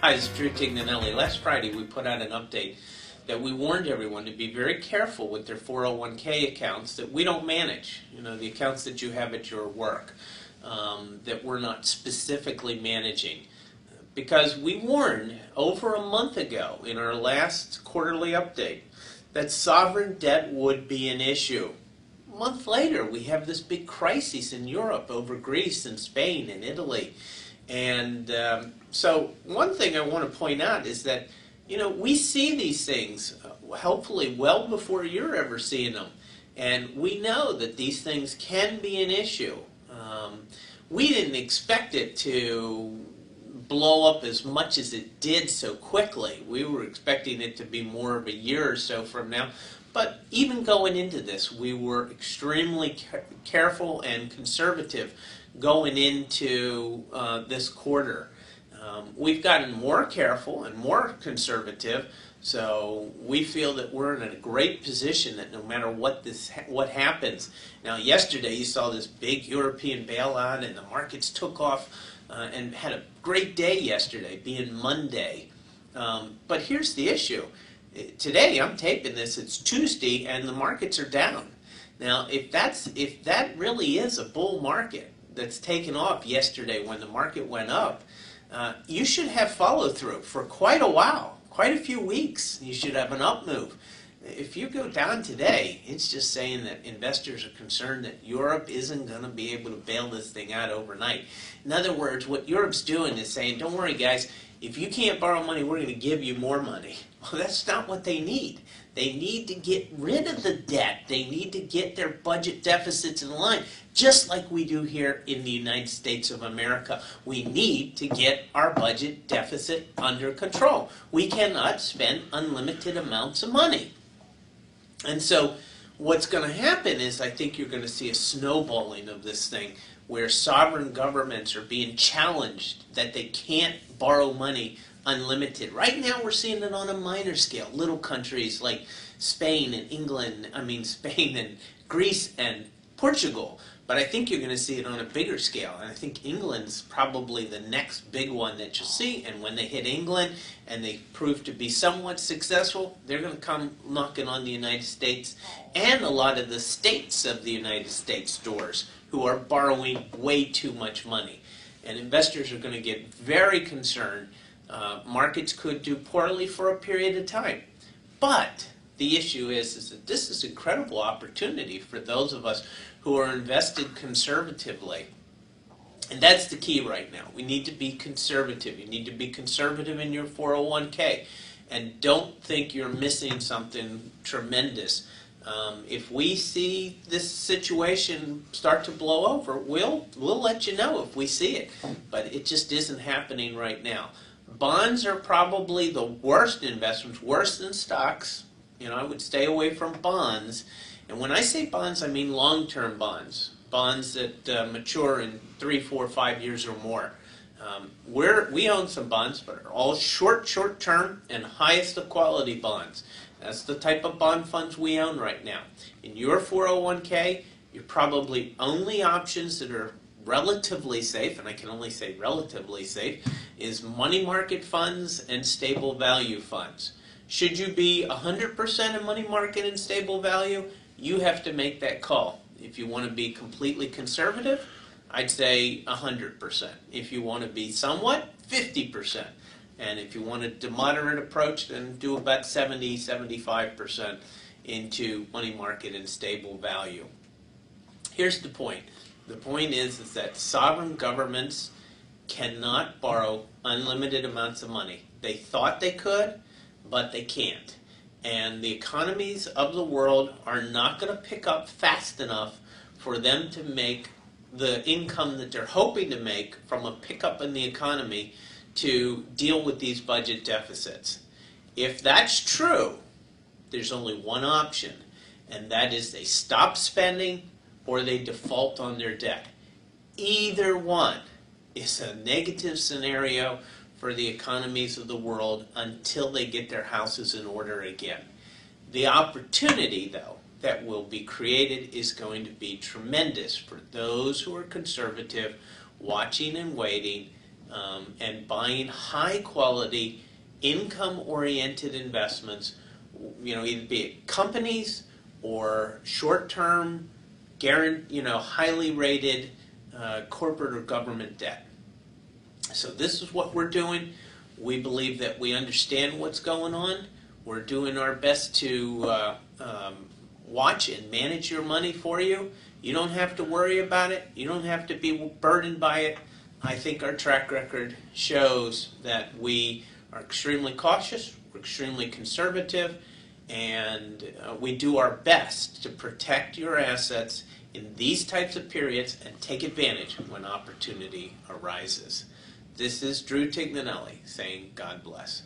Guys, Drew Tignanelli. Last Friday we put out an update that we warned everyone to be very careful with their 401k accounts that we don't manage. You know, the accounts that you have at your work that we're not specifically managing. Because we warned over a month ago in our last quarterly update that sovereign debt would be an issue. A month later, we have this big crisis in Europe over Greece and Spain and Italy. And so one thing I want to point out is that, you know, we see these things hopefully well before you're ever seeing them. And we know that these things can be an issue. We didn't expect it to blow up as much as it did so quickly. We were expecting it to be more of a year or so from now. But even going into this, we were extremely careful and conservative going into this quarter. We've gotten more careful and more conservative, so we feel that we're in a great position that no matter what happens. Now, yesterday you saw this big European bailout, and the markets took off and had a great day yesterday, being Monday. But here's the issue. Today, I'm taping this, it's Tuesday, and the markets are down. Now, if that really is a bull market that's taken off yesterday when the market went up, you should have follow-through for quite a while, quite a few weeks. You should have an up move. If you go down today, it's just saying that investors are concerned that Europe isn't going to be able to bail this thing out overnight. In other words, what Europe's doing is saying, don't worry guys, if you can't borrow money, we're going to give you more money. Well, that's not what they need. They need to get rid of the debt. They need to get their budget deficits in line, just like we do here in the United States of America. We need to get our budget deficit under control. We cannot spend unlimited amounts of money. And so what's going to happen is I think you're going to see a snowballing of this thing where sovereign governments are being challenged that they can't borrow money unlimited. Right now we're seeing it on a minor scale. Little countries like Spain and Greece and Portugal. But I think you're going to see it on a bigger scale. And I think England's probably the next big one that you'll see. And when they hit England and they prove to be somewhat successful, they're going to come knocking on the United States and a lot of the states of the United States doors who are borrowing way too much money. And investors are going to get very concerned. Markets could do poorly for a period of time. But the issue is that this is an incredible opportunity for those of us who are invested conservatively. And that's the key right now. We need to be conservative. You need to be conservative in your 401k. And don't think you're missing something tremendous. If we see this situation start to blow over, we'll let you know if we see it. But it just isn't happening right now. Bonds are probably the worst investments, worse than stocks. You know, I would stay away from bonds. And when I say bonds, I mean long-term bonds. Bonds that mature in 3, 4, 5 years or more. We own some bonds, but are all short-term and highest of quality bonds. That's the type of bond funds we own right now. In your 401k, your probably only options that are relatively safe, and I can only say relatively safe, is money market funds and stable value funds. Should you be 100% in money market and stable value, you have to make that call. If you want to be completely conservative, I'd say 100%. If you want to be somewhat, 50%. And if you want a moderate approach, then do about 70, 75% into money market and stable value. Here's the point. The point is that sovereign governments cannot borrow unlimited amounts of money. They thought they could, but they can't. And the economies of the world are not going to pick up fast enough for them to make the income that they're hoping to make from a pickup in the economy to deal with these budget deficits. If that's true, there's only one option, and that is they stop spending or they default on their debt. Either one is a negative scenario for the economies of the world until they get their houses in order again. The opportunity, though, that will be created is going to be tremendous for those who are conservative, watching and waiting, and buying high-quality, income-oriented investments, either be it companies or short-term, highly rated corporate or government debt. So this is what we're doing. We believe that we understand what's going on. We're doing our best to watch and manage your money for you. You don't have to worry about it. You don't have to be burdened by it. I think our track record shows that we are extremely cautious, we're extremely conservative, and we do our best to protect your assets in these types of periods and take advantage when opportunity arises. This is Drew Tignanelli saying God bless.